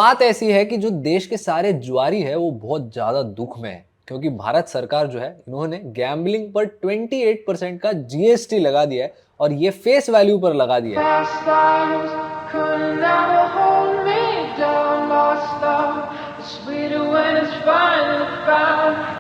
बात ऐसी है कि जो देश के सारे जुआरी है वो बहुत ज्यादा दुख में है, क्योंकि भारत सरकार जो है इन्होंने गैम्बलिंग पर 28% का जीएसटी लगा दिया है और ये फेस वैल्यू पर लगा दिया है।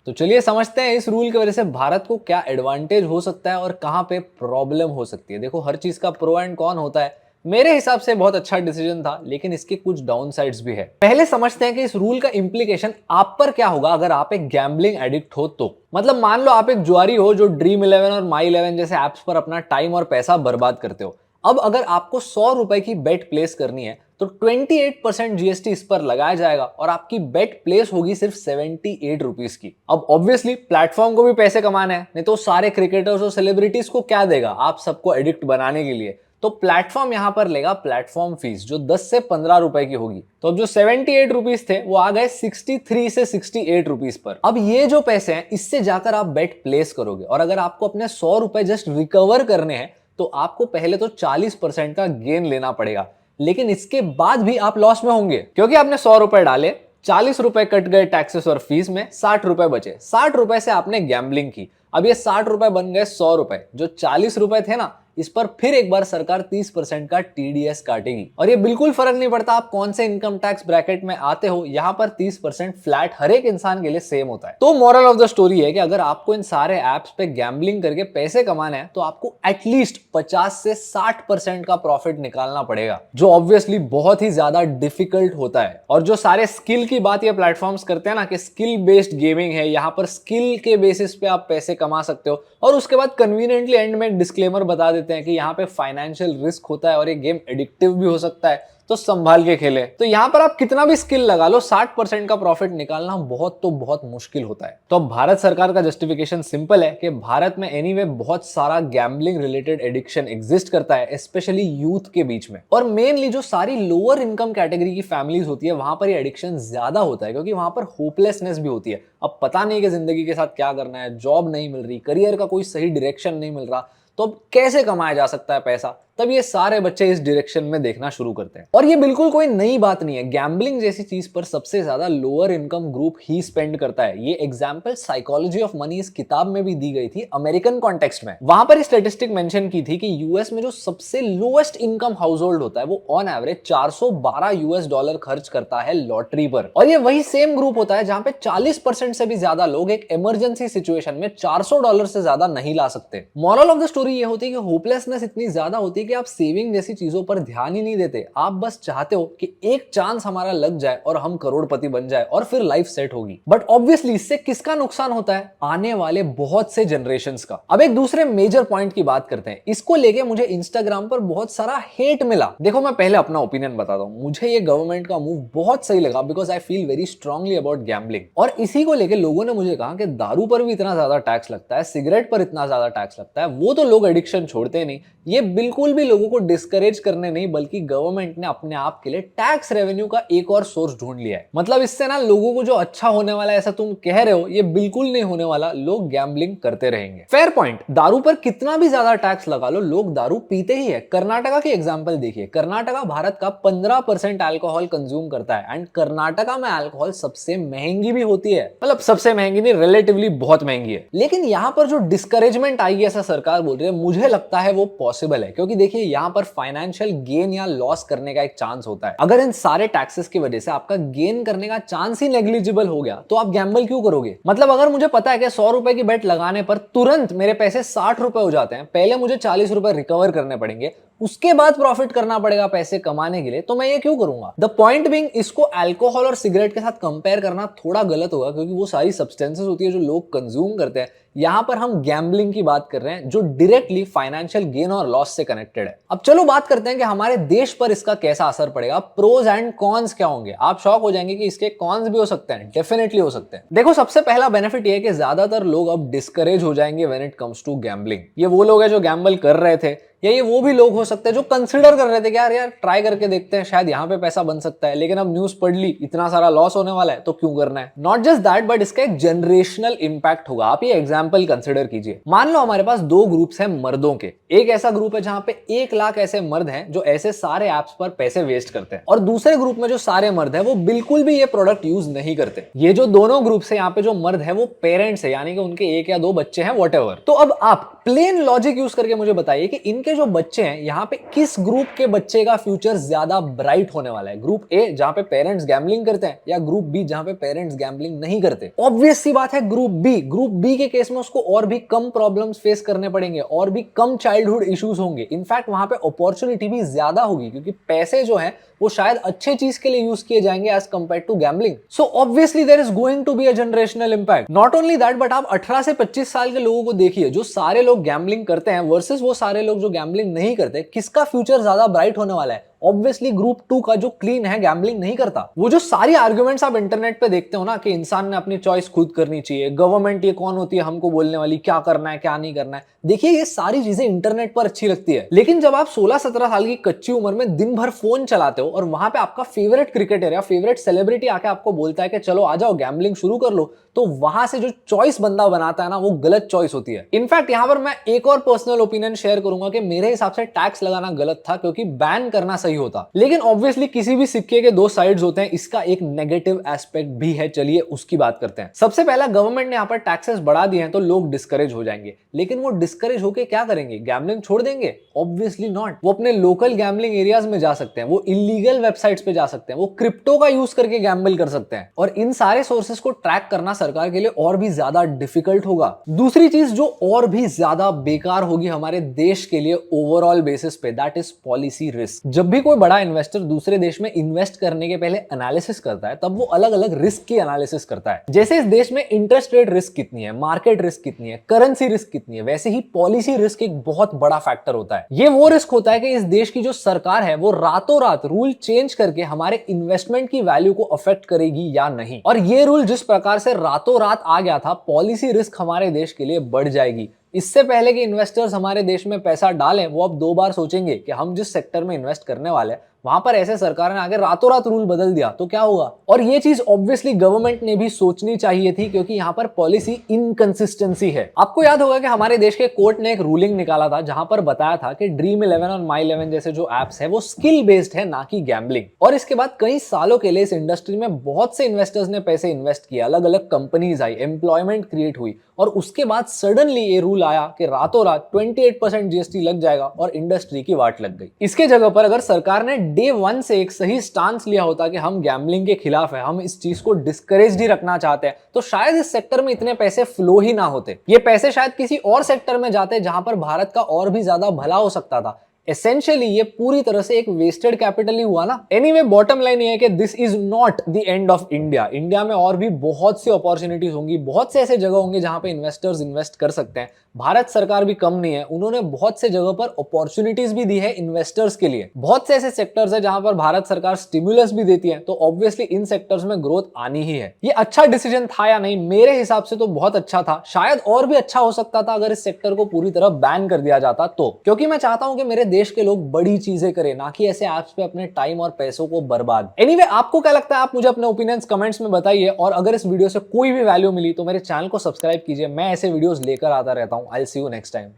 तो चलिए समझते हैं इस रूल की वजह से भारत को क्या एडवांटेज हो सकता है और कहां पे प्रॉब्लम हो सकती है। देखो, हर चीज का प्रो एंड कॉन होता है। मेरे हिसाब से बहुत अच्छा डिसीजन था, लेकिन इसके कुछ डाउन साइड्स भी है। पहले समझते हैं कि इस रूल का इंप्लीकेशन आप पर क्या होगा अगर आप एक गैम्बलिंग एडिक्ट हो तो। मतलब मान लो आप एक जुआरी हो जो ड्रीम 11 और माई 11 जैसे एप्स पर अपना टाइम और पैसा बर्बाद करते हो। अब अगर आपको 100 रुपए की बेट प्लेस करनी है तो 28% जीएसटी इस पर लगाया जाएगा और आपकी बेट प्लेस होगी सिर्फ 78 रुपीज की। अब ऑब्वियसली प्लेटफॉर्म को भी पैसे कमाने हैं, नहीं तो सारे क्रिकेटर्स और सेलिब्रिटीज को क्या देगा आप सबको एडिक्ट बनाने के लिए। तो प्लेटफॉर्म यहां पर लेगा प्लेटफॉर्म फीस जो 10 से 15 रुपए की होगी। तो अब जो 78 रुपीज थे वो आ गए 63 से 68 रुपीज पर। अब ये जो पैसे हैं इससे जाकर आप बेट प्लेस करोगे और अगर आपको अपने 100 रुपए जस्ट रिकवर करने हैं तो आपको पहले तो 40% का गेन लेना पड़ेगा, लेकिन इसके बाद भी आप लॉस में होंगे क्योंकि आपने 100 रुपए डाले, 40 रुपए कट गए टैक्सेस और फीस में, 60 रुपए बचे। 60 रुपए से आपने गैम्बलिंग की, अब ये 60 रुपए बन गए 100 रुपए। जो 40 रुपए थे ना, इस पर फिर एक बार सरकार 30% का टीडीएस काटेगी और ये बिल्कुल फर्क नहीं पड़ता आप कौन से इनकम टैक्स ब्रैकेट में आते हो, यहां पर 30% फ्लैट हर एक इंसान के लिए सेम होता है। तो मॉरल ऑफ द स्टोरी है कि अगर आपको इन सारे एप्स पे गैम्बलिंग करके पैसे कमाने हैं तो आपको एटलीस्ट 50 से 60% का प्रॉफिट निकालना पड़ेगा, जो ऑब्वियसली बहुत ही ज्यादा डिफिकल्ट होता है। और जो सारे स्किल की बात ये प्लेटफॉर्म्स करते हैं ना कि स्किल बेस्ड गेमिंग है, यहां पर स्किल के बेसिस पे आप पैसे कमा सकते हो और उसके बाद कन्वीनियंटली एंड में एक डिस्क्लेमर बता देते हैं कि यहाँ पे फाइनेंशियल रिस्क होता है और ये गेम एडिक्टिव भी हो सकता है, तो संभाल के खेले। तो यहाँ पर आप कितना भी स्किल लगा लो, 60% का प्रॉफिट निकालना बहुत मुश्किल होता है। तो अब भारत सरकार का जस्टिफिकेशन सिंपल है कि भारत में एनीवे बहुत सारा गैम्बलिंग रिलेटेड एडिक्शन एग्जिस्ट करता है, स्पेशली यूथ के बीच में। और मेनली जो सारी लोअर इनकम कैटेगरी की फैमिलीज होती है वहां पर ये एडिक्शन ज्यादा होता है, क्योंकि वहां पर होपलेसनेस भी होती है। अब पता नहीं कि जिंदगी के साथ क्या करना है, जॉब नहीं मिल रही, करियर का कोई सही डायरेक्शन नहीं मिल रहा, तो अब कैसे कमाया जा सकता है पैसा। तब ये सारे बच्चे इस डायरेक्शन में देखना शुरू करते हैं। और ये बिल्कुल कोई नई बात नहीं है, गैम्बलिंग जैसी चीज पर सबसे ज्यादा लोअर इनकम ग्रुप ही स्पेंड करता है। ये एग्जांपल साइकोलॉजी ऑफ मनी इस किताब में भी दी गई थी अमेरिकन कॉन्टेक्स्ट में। वहां पर स्टैटिस्टिक मेंशन की थी कि यूएस में जो सबसे लोएस्ट इनकम हाउस होल्ड होता है वो ऑन एवरेज $412 खर्च करता है लॉटरी पर। और ये वही सेम ग्रुप होता है जहां पे 40% से भी ज्यादा लोग एक इमरजेंसी सिचुएशन में $400 से ज्यादा नहीं ला सकते। मॉरल ऑफ द स्टोरी ये होती है कि होपलेसनेस इतनी ज्यादा होती है कि आप सेविंग जैसी चीजों पर ध्यान ही नहीं देते। आप बस चाहते हो कि एक चांस हमारा लग जाए और हम करोड़पति बन जाए और फिर लाइफ सेट होगी। बट ऑब्वियसली इससे किसका नुकसान होता है? आने वाले बहुत से जनरेशंस का। अब एक दूसरे मेजर पॉइंट की बात करते हैं। इसको लेके मुझे इंस्टाग्राम पर बहुत सारा हेट मिला। देखो, मैं पहले अपना ओपिनियन बताता हूं। मुझे ये गवर्नमेंट का मूव बहुत सही लगा because I feel very strongly about gambling. और इसी को लेके लोगों ने मुझे कहा कि दारू पर भी इतना ज्यादा टैक्स लगता है, सिगरेट पर इतना ज्यादा टैक्स लगता है, वो तो लोग एडिक्शन छोड़ते नहीं। ये बिल्कुल भी लोगों को डिस्करेज करने नहीं, बल्कि गवर्नमेंट ने अपने आप के लिए टैक्स रेवेन्यू का एक और सोर्स ढूंढ लिया है। मतलब इससे ना लोगों को जो अच्छा होने वाला है ऐसा तुम कह रहे हो, ये बिल्कुल नहीं होने वाला। लोग गैम्बलिंग करते रहेंगे। Fair point. दारू पर कितना भी ज्यादा टैक्स लगा लो, लोग दारू पीते ही है। कर्नाटका की एग्जांपल देखिए। कर्नाटका भारत का 15% अल्कोहल कंज्यूम करता है एंड कर्नाटका में अल्कोहल सबसे महंगी भी होती है। मतलब सबसे महंगी नहीं, रिलेटिवली बहुत महंगी है। लेकिन यहां पर जो डिस्करेजमेंट आई ऐसा सरकार बोल रही है, मुझे लगता है वो पॉसिबल है, क्योंकि देखिए यहां पर फाइनेंशियल गेन या लॉस करने का एक चांस होता है। अगर इन सारे टैक्सेस की वजह से आपका गेन करने का चांस ही नेग्लिजिबल हो गया तो आप गैम्बल क्यों करोगे? मतलब अगर मुझे पता है कि 100 रुपए की बेट लगाने पर तुरंत मेरे पैसे 60 रुपए हो जाते हैं, पहले मुझे 40 रुपए रिकवर करने पड़ेंगे, उसके बाद प्रॉफिट करना पड़ेगा पैसे कमाने के लिए, तो मैं ये क्यों करूंगा? द पॉइंट बीइंग, इसको अल्कोहल और सिगरेट के साथ कंपेयर करना थोड़ा गलत होगा, क्योंकि वो सारी सब्सटेंसेस होती है जो लोग कंज्यूम करते हैं। यहां पर हम गैम्बलिंग की बात कर रहे हैं जो डायरेक्टली फाइनेंशियल गेन और लॉस से कनेक्टेड है। अब चलो बात करते हैं कि हमारे देश पर इसका कैसा असर पड़ेगा, प्रोज एंड कॉन्स क्या होंगे। आप शॉक हो जाएंगे कि इसके कॉन्स भी हो सकते हैं, डेफिनेटली हो सकते हैं। देखो, सबसे पहला बेनिफिट ये है कि ज्यादातर लोग अब डिस्करेज हो जाएंगे when it comes to gambling. ये वो लोग हैं जो गैम्बल कर रहे थे, या ये वो भी लोग हो सकते हैं जो कंसिडर कर रहे थे कि यार यार ट्राई करके देखते हैं, शायद यहाँ पे पैसा बन सकता है, लेकिन अब न्यूज पढ़ ली इतना सारा लॉस होने वाला है तो क्यों करना है। नॉट जस्ट दैट, बट इसका एक जनरेशनल इंपैक्ट होगा। आप ये एग्जाम्पल कंसिडर कीजिए। मान लो हमारे पास दो ग्रुप्स हैं मर्दों के। एक ऐसा ग्रुप है जहां पे 1 लाख ऐसे मर्द हैं जो ऐसे सारे एप्स पर पैसे वेस्ट करते हैं, और दूसरे ग्रुप में जो सारे मर्द हैं वो बिल्कुल भी ये प्रोडक्ट यूज नहीं करते। ये जो दोनों ग्रुप्स है, यहाँ पे जो मर्द है वो पेरेंट्स है, यानी कि उनके 1 या 2 बच्चे हैं, व्हाटएवर। तो अब आप प्लेन लॉजिक यूज करके मुझे बताइए कि इनके जो बच्चे हैं यहाँ पे किस ग्रुप के बच्चे का फ्यूचर ज्यादा ब्राइट होने वाला है। ग्रुप ए जहां पे पेरेंट्स गैम्बलिंग करते हैं, या ग्रुप बी जहां पे पेरेंट्स गैम्बलिंग नहीं करते। ऑब्वियस सी बात है ग्रुप बी। ग्रुप बी के केस में उसको और भी कम प्रॉब्लम्स फेस करने पड़ेंगे, और भी कम चाइल्डहुड इश्यूज होंगे। इनफैक्ट वहां पे अपॉर्चुनिटी भी ज्यादा होगी, क्योंकि पैसे जो है वो शायद अच्छे चीज के लिए यूज किए जाएंगे as compare to gambling. So obviously there is going to be a generational impact. Not only that, but आप 18 से 25 साल के लोगों को देखिए, जो सारे लोग गैम्बलिंग करते हैं वर्सेस वो सारे लोग जो गैम्बलिंग नहीं करते, किसका फ्यूचर ज्यादा ब्राइट होने वाला है? ऑब्वियसली ग्रुप 2 का, जो क्लीन है, गैम्बलिंग नहीं करता। वो जो सारी आर्गुमेंट्स आप इंटरनेट पे देखते हो ना कि इंसान ने अपनी चॉइस खुद करनी चाहिए, गवर्नमेंट ये कौन होती है हमको बोलने वाली, क्या करना है क्या नहीं करना है, देखिए ये सारी चीजें इंटरनेट पर अच्छी लगती है। लेकिन जब आप 16-17 साल की कच्ची उम्र में दिन भर फोन चलाते हो और वहां पे आपका फेवरेट क्रिकेटर या फेवरेट सेलिब्रिटी आके आपको बोलता है कि चलो आ जाओ गैम्बलिंग शुरू कर लो, तो वहां से जो चॉइस बंदा बनाता है ना, वो गलत चॉइस होती है। इनफैक्ट यहां पर मैं एक और पर्सनल ओपिनियन शेयर करूंगा कि मेरे हिसाब से टैक्स लगाना गलत था, क्योंकि बैन करना सही होता। लेकिन ऑब्वियसली किसी भी सिक्के के दो साइड्स होते हैं, इसका एक नेगेटिव एस्पेक्ट भी है। चलिए उसकी बात करते हैं। सबसे पहला, गवर्नमेंट ने यहां पर टैक्सेस बढ़ा दिए हैं तो लोग डिस्करेज हो जाएंगे। लेकिन वो डिस्करेज होकर क्या करेंगे? गैम्बलिंग छोड़ देंगे? Obviously not. वो अपने लोकल गैम्बलिंग एरियाज में जा सकते हैं, वो इलीगल वेबसाइट्स पे जा सकते हैं, वो क्रिप्टो का यूज करके गैम्बल कर सकते हैं। और इन सारे सोर्सेस को ट्रैक करना सरकार के लिए और भी ज्यादा डिफिकल्ट होगा। दूसरी चीज जो और भी ज्यादा बेकार होगी हमारे देश के लिए ओवरऑल बेसिस पे, दैट इज पॉलिसी रिस्क। जब भी कोई बड़ा इन्वेस्टर दूसरे देश में इन्वेस्ट करने के पहले एनालिसिस करता है, तब वो अलग अलग रिस्क की एनालिसिस करता है। जैसे इस देश में इंटरेस्ट रेट रिस्क कितनी है, मार्केट रिस्क कितनी है, करेंसी रिस्क कितनी है, वैसे ही पॉलिसी रिस्क एक बहुत बड़ा फैक्टर होता है। ये वो रिस्क होता है कि इस देश की जो सरकार है वो रातों रात रूल चेंज करके हमारे इन्वेस्टमेंट की वैल्यू को अफेक्ट करेगी या नहीं। और ये रूल जिस प्रकार से रातों रात आ गया था, पॉलिसी रिस्क हमारे देश के लिए बढ़ जाएगी। इससे पहले कि इन्वेस्टर्स हमारे देश में पैसा डालें, वो अब 2 बार सोचेंगे कि हम जिस सेक्टर में इन्वेस्ट करने वाले हैं वहां पर ऐसे सरकार ने आगे रातों रात रूल बदल दिया तो क्या होगा। और ये चीज ऑब्वियसली गवर्नमेंट ने भी सोचनी चाहिए थी, क्योंकि यहां पर पॉलिसी इनकंसिस्टेंसी है। आपको याद होगा कि हमारे देश के कोर्ट ने एक रूलिंग निकाला था जहां पर बताया था कि ड्रीम 11 और माई 11 जैसे जो एप्स है वो स्किल बेस्ड है, ना कि गैम्बलिंग। और इसके बाद कई सालों के लिए इस इंडस्ट्री में बहुत से इन्वेस्टर्स ने पैसे इन्वेस्ट किया, अलग अलग कंपनीज आई, एम्प्लॉयमेंट क्रिएट हुई, और उसके बाद सडनली ये रूल आया कि रातों रात 28% जीएसटी लग जाएगा और इंडस्ट्री की वाट लग गई। इसके जगह पर अगर सरकार ने डे 1 से एक सही स्टांस लिया होता कि हम गैम्बलिंग के खिलाफ है, हम इस चीज को डिस्करेज ही रखना चाहते हैं, तो शायद इस सेक्टर में इतने पैसे फ्लो ही ना होते। ये पैसे शायद किसी और सेक्टर में जाते जहां पर भारत का और भी ज्यादा भला हो सकता था। एसेंशियली ये पूरी तरह से एक वेस्टेड कैपिटल ही हुआ ना। एनीवे, बॉटम लाइन ये है कि this is not the end of India. India में और भी बहुत सी अपॉर्चुनिटीज होंगी, बहुत से ऐसे जगह होंगे जहां पे इन्वेस्टर्स इन्वेस्ट कर सकते हैं। भारत सरकार भी कम नहीं है, उन्होंने बहुत से जगह पर अपॉर्चुनिटीज भी दी है इन्वेस्टर्स के लिए। बहुत से ऐसे सेक्टर्स है जहां पर भारत सरकार स्टिमुलस भी देती है, तो ऑब्वियसली इन सेक्टर्स में ग्रोथ आनी ही है। ये अच्छा डिसीजन था या नहीं? मेरे हिसाब से तो बहुत अच्छा था। शायद और भी अच्छा हो सकता था अगर इस सेक्टर को पूरी तरह बैन कर दिया जाता तो, क्योंकि मैं चाहता हूं कि मेरे देश के लोग बड़ी चीजें करें, ना कि ऐसे ऐप्स पे अपने टाइम और पैसों को बर्बाद। एनीवे, आपको क्या लगता है? आप मुझे अपने ओपिनियंस कमेंट्स में बताइए, और अगर इस वीडियो से कोई भी वैल्यू मिली तो मेरे चैनल को सब्सक्राइब कीजिए। मैं ऐसे वीडियोस लेकर आता रहता हूं। I will see you next time.